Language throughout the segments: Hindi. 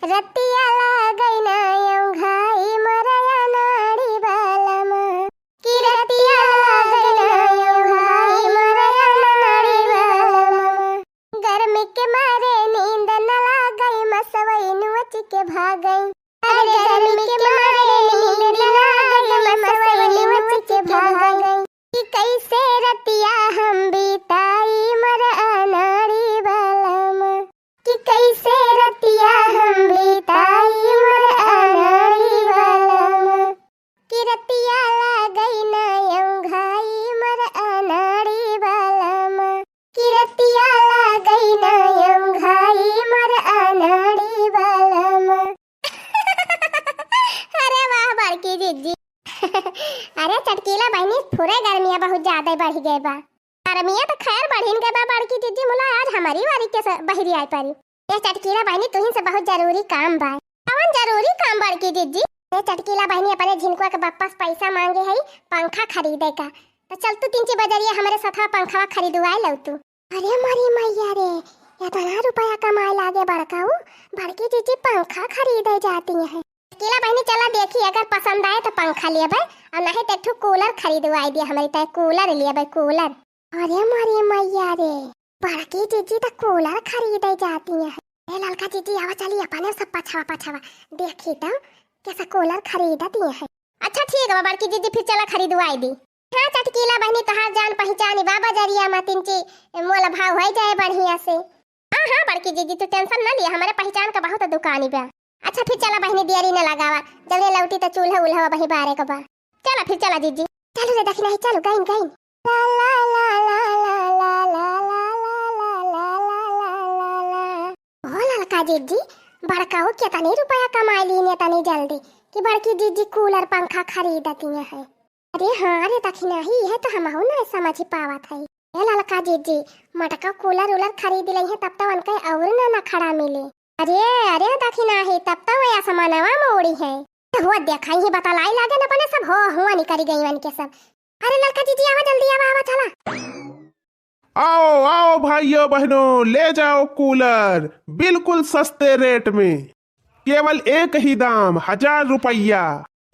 रतिया लागई ना यूं घाई मरया नाड़ी बालम कि रतिया लागई ना यूं घाई मरया नाड़ी बालम गर्मी के मारे नींद न लागई मसवई नुच के भागई अरे गर्मी के मारे नींद न लागई मसवई नुच के भागई कि कैसे रतिया हम बिताई मरया नाड़ी बालम कि कैसे रतिया हम बिताई मरया नाड़ी बालम कि रतिया लागई ना यूं घाई मरया नाड़ी बालम कि रतिया लागई ना यूं घाई मरया नाड़ी बालम अरे वाह बड़की जीजी अरे चटकीला बहनी थोड़े गर्मियां बहुत ज्यादा बढ़ गए बा। गर्मियां तो खैर बढ़िन के बा बड़की जीजी मुला आज हमारी वारी के बहरी आई परी। ये चटकीला बहनी तुहिन से बहुत जरूरी काम बा। कौन जरूरी काम बड़की जीजी? ये चटकीला बहनी अपने झिनकुआ के वापस पैसा मांगे है पंखा खरीदे का। तो चल तू 3 बजरिया हमारे साथ पंखा खरीदवाए लऊ तू। अरे मारी मैया रे इतना रुपया कमाए लागे बड़काऊ बड़की जीजी पंखा खरीदे जाती है। चटकीला बहनी चला देखी अगर पसंद आए तो पंखा लेबे और नहीं तो एक कूलर खरीदवाई दिया हमारी तो कूलर लेबे कूलर। अरे मारी मैया रे बड़की जीजी तो कूलर खरीदे जाती है। ए ललका जीजी आवा चली अपने सब पछवा देखी तो कैसा कूलर खरीदती है। अच्छा ठीक है बड़की जीजी फिर चला खरीदवाई दी। हाँ चटकीला बहनी तहार जान पहचानी बाबा जरिया मतिनची मोल भाव हो जाए बढ़िया से। हाँ बड़की जीजी तू टेंशन न लिया हमारे पहचान का बहुत दुकानी बा। अच्छा फिर चला बहनी देरी न लगावा जब ने लौटी तो चूल्हा उल्हा वही बारे का बा। चला फिर चला जीजी चलो रे देखना है चलो गाइन गाइन ला ला ला ला ला ला ला ला ललका जीजी बड़काऊ कितने रुपया कमा ली ने तनी जल्दी कि बड़की जीजी कूलर पंखा खरीदती है। अरे हाँ रे दखिना ही है तो हम हो ना समझ पावत है। ए ललका जीजी मटका कूलर उलर खरीद ले है तब तो उनके और ना खड़ा मिले। अरे दखिना ही तब तो वह सामानवा मोड़ी है वो देखा ही बता लाई लागे न बने सब हो हुआ निकरी गई वन के सब। अरे ललका जीजी आवा जल्दी आवा चला। आओ आओ भाइयों बहनों ले जाओ कूलर बिल्कुल सस्ते रेट में केवल एक ही दाम 1000 रुपया।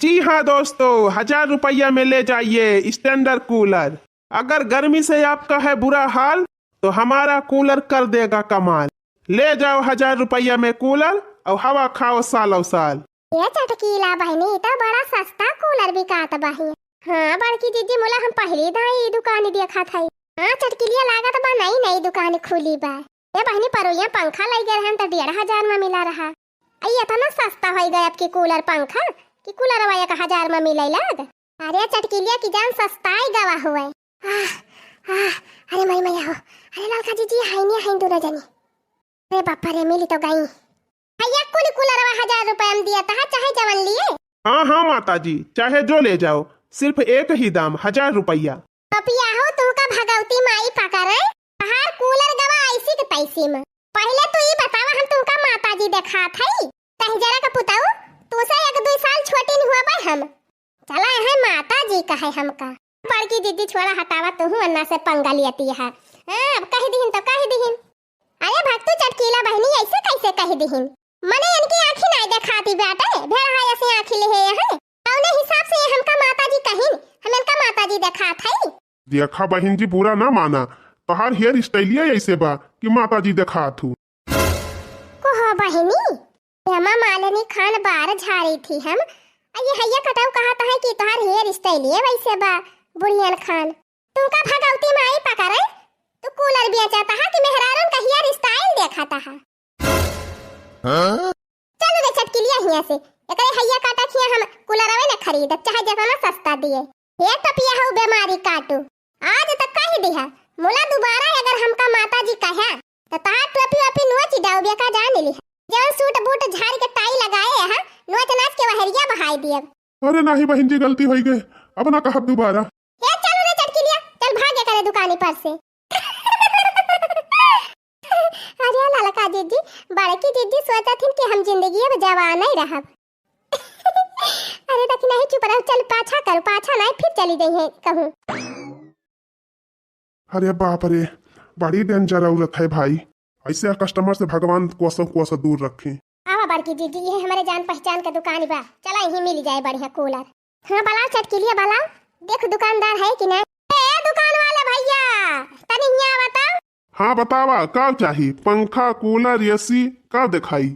जी हाँ दोस्तों 1000 रुपया में ले जाइए स्टैंडर्ड कूलर। अगर गर्मी से आपका है बुरा हाल तो हमारा कूलर कर देगा कमाल। ले जाओ 1000 रुपया में कूलर और हवा खाओ सालों साल। ये चटकीला बहनी तो बड़ा सस्ता कूलर बिकात बाही। हाँ बड़की जीजी मोला हम पहली दाई दुकान देखा था। हाँ चटकीलिया लागत बा नई दुकान खुली बा। ये बहनी परोया पंखा लग गए हैं तो 1500 में मिला रहा। आई इतना सस्ता हो गया आपकी कूलर पंखा कि कूलर वाया का 1000 में मिले लग। अरे चटकीलिया की जान सस्ता ही गवा हुआ। अरे मई मैया हो अरे ललका जीजी हाई नहीं हाई दूर जानी। अरे बापा रे मिली तो गई। भैया कुल कूलर 1000 रुपए में दिया था चाहे जवन लिए। हाँ माता जी चाहे जो ले जाओ सिर्फ एक ही दाम 1000 रुपया। पपिया हो तुमका भगवती माई पकड़े बाहर कूलर गवा ऐसी के पैसे में। पहले तो ये बतावा हम तुमका माता जी देखा थई तही जरा का पुताऊ तू से 1-2 साल छोटी नहीं हुआ बा हम। चला है माता जी का है हमका। बड़की दीदी छोड़ा हटावा तू अन्ना से पंगा लियती है। हां अब कह दीहिन तो कह दीहिन। अरे भक्तू चटकीला बहनी ऐसे कैसे कह दीहिन मने इनकी आंखी नहीं दिखाती बेटा भेड़ है ऐसे आंखी ले है कौने हिसाब से हमका माता जी कहिन हम इनका माता जी देखा थई। देखा बहन जी बुरा ना माना तोहार हेयर स्टाइलिया ऐसे बा कि माता जी देखा थू। को हो बहनी हेमा मालिनी खान बार झाड़ी थी हम ये हैया कटाऊ कहा तो है कि तोहार हेयर स्टाइलिया वैसे बा बुढ़ियन खान। तुमका भगवती माई पकड़े तू कूलर बेचता है कि मेहरारून का हेयर स्टाइल देखाता है। चलो रे चटकीलिया हिया से एकरे हैया काटा खिया हम कूलर आवे न खरीद चाहे जेतना सस्ता दिए। हे टपिया हो बीमारी काटू आज तक कह दिया मोला दोबारा अगर हमका माता जी कहा तो तार टोपी वापी नोच डाउ बेका जान ली जवन सूट बूट झाड़ के टाई लगाए है नोच नाच के वहरिया बहाई दिए। अरे नहीं बहन जी गलती हो गई अब ना कहब दोबारा। हे चलो रे चटकीलिया चल भागे करे दुकानी पर से। अरे ललका जीजी बड़की जीजी सोचा थी कि हम जिंदगी में जवान ही रहब। अरे देखी नहीं चुप रहो चल पाछा करो पाछा नहीं फिर चली गई है कहूं। अरे बाप रे बड़ी डेंजर औरत है भाई ऐसे कस्टमर से भगवान कोसों दूर रखें। आवा आवा बड़की दीदी, ये हमारे जान पहचान का दुकान बा, चला यहीं मिल जाए बढ़िया कूलर। हाँ बलाओ चटकिलिया बलाओ, देख दुकानदार है कि नहीं। ए दुकान वाले भैया तनी यहाँ बताओ। हाँ बतावा का चाहिए? पंखा कूलर एसी का दिखाई?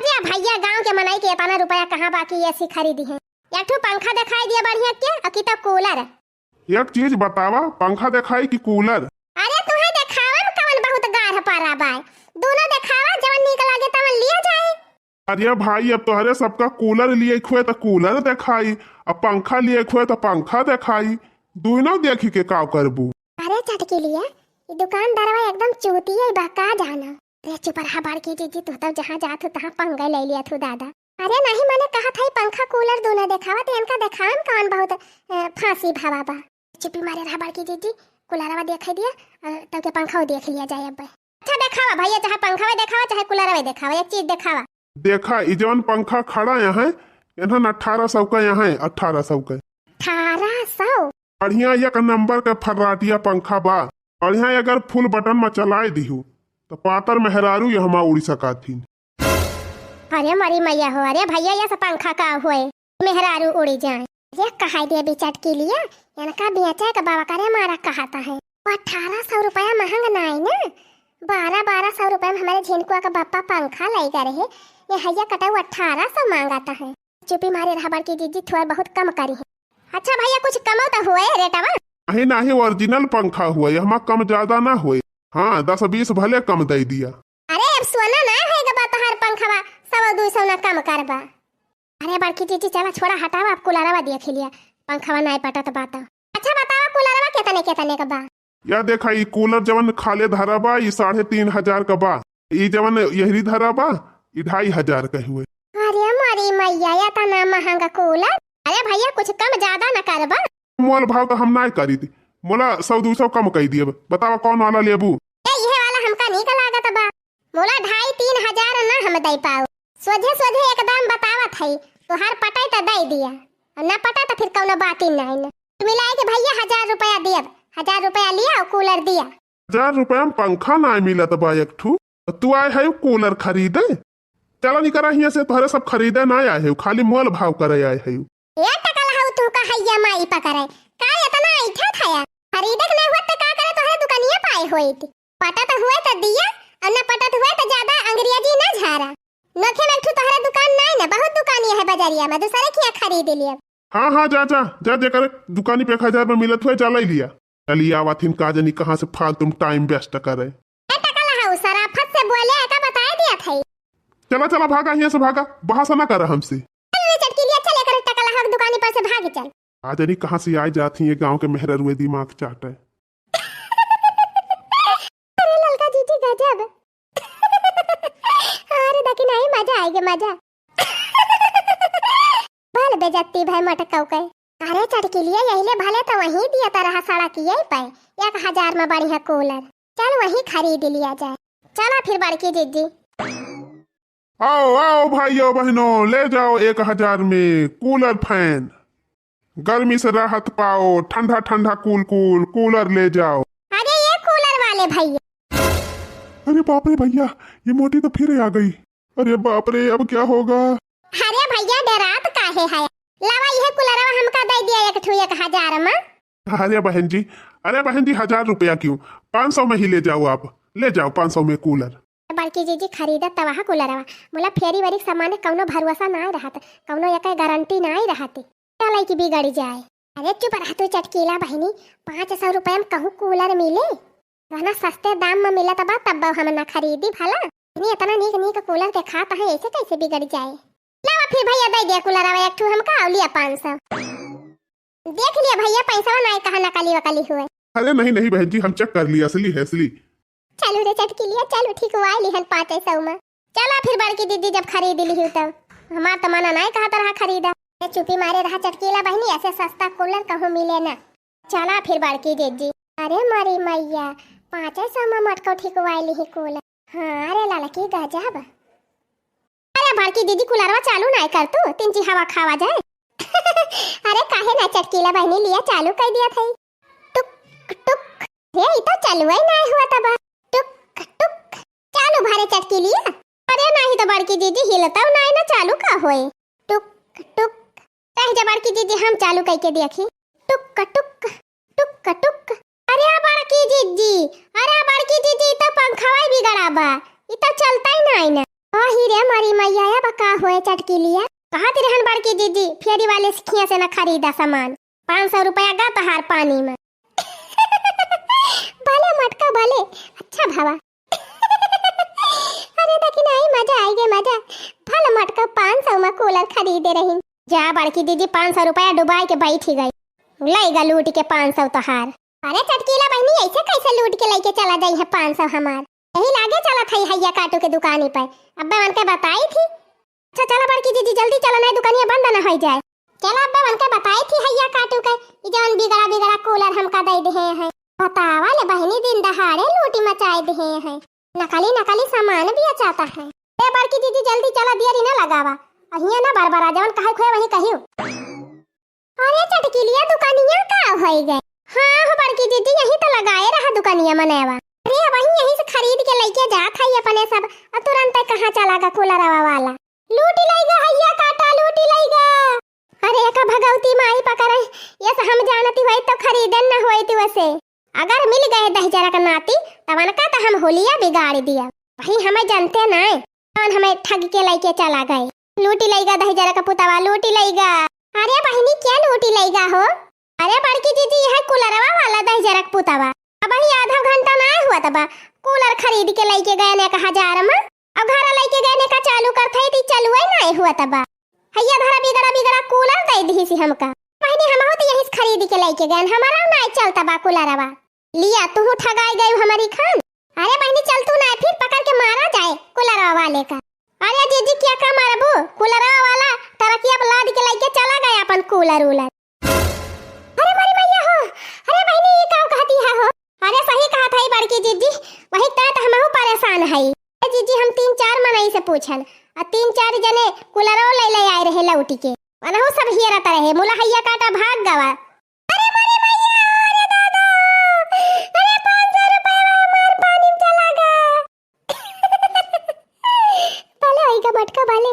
अरे भैया गांव के मनाई के इतना रुपया कहाँ बाकी एसी खरीदी है। एक ठो पंखा दिखाई दिया बढ़िया के, अकी तो कूलर। एक चीज बतावा, पंखा दिखाई कि कूलर? अरे तुम्हें दिखावा में कवन बहुत गाढ़ पारा बाय, दोनों दिखावा जवन निक लागे तवन लिया जाए। अरे भाई अब तोहरे सबका कूलर लिए खुए तो कूलर दिखाई, अब पंखा लिए खुए तो पंखा दिखाई, दोनों देखी के का करबू? अरे चटकिलिया ये दुकानदारवा एकदम चूतिया बा का जाना। अरे चुप रहा बड़की दीदी, तू तब जहाँ जात हो तहाँ पंगा ले लिया तू दादा। अरे नहीं मैंने कहा था पंखा कूलर दोनों दिखावा, तो इनका दिखावा में कौन बहुत फांसी भावा बा। चुप्पी मारे रहा बड़की दीदी, कूलरवा देख दिया तब के पंखा देख लिया जाए। अब अच्छा दिखावा भैया, चाहे पंखा दिखावा चाहे कूलरवा दिखावा, एक चीज दिखावा। देखा ये जवन पंखा खड़ा यहाँ इन्हन 1800 का यहाँ 1800 का। 1800? बढ़िया एक नंबर का फर्राटिया पंखा बा, बढ़िया अगर फुल बटन में चलाए दिहू तो पातर मेहरारू यहाँ उड़ी सका थी। अरे मरी मैया हो, अरे भैया ये सब पंखा का हुए मेहरारू उड़ी जाए। ये कहा दिया बेचट के लिए इनका बेचा का बाबा करे मारा कहता है। 1800 रुपया महंगा नहीं ना, 1200 रुपये में हमारे झिनकुआ का बापा पंखा लेगा रहे, ये हैया कटाऊ 1800 मांगाता है। चुपी मारे रहा बड़की दीदी, थोड़ा बहुत कम करी है। अच्छा भैया कुछ कम तो हुए रेटवा? नहीं नहीं ओरिजिनल पंखा हुआ, यहाँ कम ज्यादा ना हुए। हाँ 10-20 भले कम दे दिया। अरे अब सोना ना है तोहार पंखवा 100-200 ना कम करबा। अरे बड़की दीदी चला छोड़ा हटावा, आप कूलरवा देख लिया, पंखवा नहीं पटा तो बात। अच्छा बतावा कूलरवा कितने का बा? या देखा ये कूलर जवन खाले धरा बा ये 3500 का बा, ये जवन यही धरा बा ये 2500 का हुए। अरे मारी मैया या ता ना महंगा कूलर। अरे भैया कुछ कम ज्यादा ना करबा? मोल भाव तो हम नहीं करी थी, मोला 100-200 कम कही दिए। बतावा कौन वाला लेबू? ये वाला हमका नहीं लागत बा, मोला 2,500-3,000 ना हम दे पाओ। सोझे सोझे एकदम बतावत है, तोहार पटाई तो दे दिया और ना पटा तो फिर कौनो बात ही नहीं ना। मिलाए के भैया 1000 रुपया दिया, 1000 रुपया लिया और कूलर दिया। 1000 रुपया में पंखा नहीं मिलत बा एक ठू, तू आए है कूलर खरीदे? चला नहीं करा हिया से तोहरे सब खरीदे ना आए है, खाली मोल भाव करे आए है। ये टकल हउ तू का हैया माई पकड़े का इतना इठा थाया, खरीदे के नहीं हुआ तो का करे तोहरे दुकानिया पाए होई थी। पटा तो हुआ तो दिया और ना पटा तो हुआ तो ज्यादा अंग्रेजी ना झारा। नखे में ठू तोहरे दुकान नहीं ना, बहुत दुकानिया है बाजारिया में, दूसरे की खरीद लिया। हाँ हाँ जा जा जा जेकर दुकानी पे 1000 में मिलत हुए चला लिया। चलिए आवाथिन का जनी कहाँ से फालतू टाइम वेस्ट करे। टकल हउ सराफत से बोले का बता दिया था। चला चला भागा यहाँ से भागा, बहस ना कर हमसे। चटकिलिया चले कर टकल हक दुकानी पर से भाग चल। आज नहीं कहाँ से आई जाती है गांव के मेहररुए दिमाग चाटे। अरे ललका जीजी गजब। अरे देखी नहीं मजा आएगा मजा। भले बेजती भाई मटकाऊ के। अरे चटकिलिया यही भले तो वहीं दिया तरह साड़ा किए पे 1000 में बढ़िया कूलर, चल वहीं खरीद लिया जाए। चला फिर बड़की जीजी। आओ आओ भाइयों बहनों ले जाओ 1000 में कूलर फैन, गर्मी से राहत पाओ, ठंडा ठंडा कूलर ले जाओ। अरे ये कूलर वाले भैया। अरे बाप रे भैया ये मोटी तो फिर आ गई। अरे बाप रे अब क्या होगा? अरे भैया डरात काहे है, लावा यह कूलरवा हमका दे दिया एक ठू 1000 में। अरे बहन जी 1000 रुपया क्यों, 500 में ही ले जाओ, आप ले जाओ 500 में कूलर। बड़की जीजी खरीदा तवाह कूलरवा, बोला फेरी वरी सामान कौनो भरोसा नहीं रहत, कौनो एक गारंटी नहीं रहती, चलाई की बिगड़ जाए। अरे चुप रह तू चटकीला बहनी, 500 रुपये में कहूँ कूलर मिले, वरना सस्ते दाम में मिला तब तब हम न खरीदी भला। इतना नीक नीक कूलर के खाता है, ऐसे कैसे बिगड़ जाए। लावा फिर भैया दे दिया कूलरवा एक ठू हमका और लिया 500। देख लिया भैया पैसा नहीं कहा नकली वकली हुए। अरे नहीं नहीं बहन जी हम चेक कर लिया, असली है असली। चलो रे चटकिलिया चलो ठीक हुआ लिहन 500 में। चला फिर बड़की दीदी जब खरीद ली तब हमार तो मना नहीं कहा तरह खरीदा। चुपी मारे रहा चटकीला बहनी, ऐसे सस्ता कूलर कहूँ मिले ना। चला फिर बड़की दीदी। अरे मारी मैया 500 में मटको ठीक हुआ ली कूलर। हाँ अरे लाला की गजब। अरे बड़की दीदी कूलरवा चालू नहीं कर तू, 3 हवा खावा जाए। अरे काहे ना चटकीला बहनी लिया चालू कर दिया था। टुक टुक ये तो चालू ही नहीं हुआ तब। टुक टुक चालू भारे चटकीलिया। अरे नहीं तो बड़की दीदी हिलता नहीं ना चालू का होए। टुक टुक रह जा बड़की दीदी, हम चालू करके देखी। टुक टुक टुक टुक। अरे बड़की दीदी, अरे बड़की दीदी तो पंखवा बिगड़ा बा, ई तो चलता ही नहीं ना। ही रे मारी मैया या बका होए चटकी लिया। कहाँ ती रहन बड़की दीदी, फेरी वाले सिखिया से ना खरीदा सामान। 500 रुपया गा तहार पानी में। भले मटका भले, अच्छा भावा। अरे देखी नहीं मजा आएगा मजा। भले मटका 500 में कूलर खरीदे रही। जा बड़की दीदी 500 रुपया डुबाई के बैठी गई, लेगा लूट के 500 तहार। अरे चटकीला बहनी ऐसे कैसे लूट के लेके चला गई है 500 हमार? यही लागे चला था हैया काटू के दुकानी पर, अब्बा मन के बताई थी। अच्छा चला बड़की दीदी जल्दी चला, नहीं दुकानिया बंद ना हो जाए। चला अब्बा मन के बताई थी हैया काटू के, जौन बिगड़ा बिगड़ा कूलर हमका दे दे हैं। बतावा ले बहनी दिन दहाड़े लूटी मचाए दे हैं। नकली नकली सामान भी चाहता है। ए बड़की दीदी जल्दी चला, देरी ना लगावा, अहिया ना बार-बार जौन कहे खोए वही कहियो। अरे चटकीलिया दुकानिया का होई गए। हां हो बड़की दीदी यही तो लगाए रहा दुकानिया मनेवा। अरे वही यही से खरीद के लेके जात है अपने सब, और तुरंत कहां चला गा कूलरवा वाला। लूटी लेगा हैया काटा, लूटी लेगा। अरे का भगवती माई पकड़े, ये से हम जानती होई तो खरीदन ना होई थी वैसे। अगर मिल गए 10,000 का नाती तवन का तो हम होलिया बिगाड़ दिया। वही हमें जानते नहीं, कौन हमें ठग के लेके चला गए। लूटी लेगा 10,000 का पुतवा, लूटी लेगा। अरे बहनी क्या लूटी लेगा हो? अरे बड़की दीदी यह कूलरवा वाला 10,000 का पुतवा। अब ही आधा घंटा ना हुआ तबा कूलर खरीद के लेके गए ने 1000 में। अब घर लेके गए ने का चालू करते थी, चालू ही नहीं हुआ तबा। हैया धरा बिगड़ा बिगड़ा कूलर दे दी सी हमका। बहनी हम हो तो यही खरीद के लेके गए, हमारा नहीं चलता बा कूलरवा। लिया तू ठगाई गई हमारी खान। अरे बहनी चल तू ना, फिर पकड़ के मारा जाए कूलरवा वाले का। अरे दीदी क्या का मारबू, कूलरवा वाला तरकिया लाद के लेके चला गया अपन कूलर उलर। अरे मारी मैया हो, अरे बहनी ये क्या कहती है हो? अरे सही कहा था बड़की दीदी, वही तय हमहु परेशान है। दीदी हम 3-4 मनई से पूछन, और 3-4 जने कूलरवा ले आए रहे लौटी के, अनहु सब हियरत रहे। मुला हैया काटा भाग गवा। अरे मारी मैया, अरे दादा, अरे 500 रुपया हमार पानी में चला गया। भले होई का मटका भले।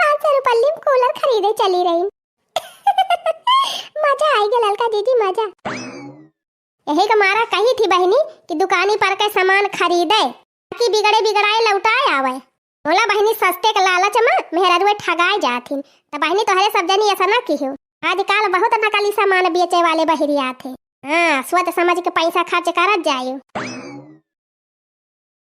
500 रुपया में कूलर खरीदे चली रही। मजा आएगा ललका दीदी मजा। यही का मारा कही थी बहनी कि दुकानी पर के सामान खरीदे कि बिगड़े बिगड़ाए लौटाए आवे। बोला बहनी सस्ते के लालच में मेहरारुए ठगाए जाथिन, तो बहनी तोहरे सब जनी ऐसा ना किहो। आजकल बहुत नकली सामान बेचे वाले बहरिया थे। हाँ सोच समझ के पैसा खर्च करत जायो।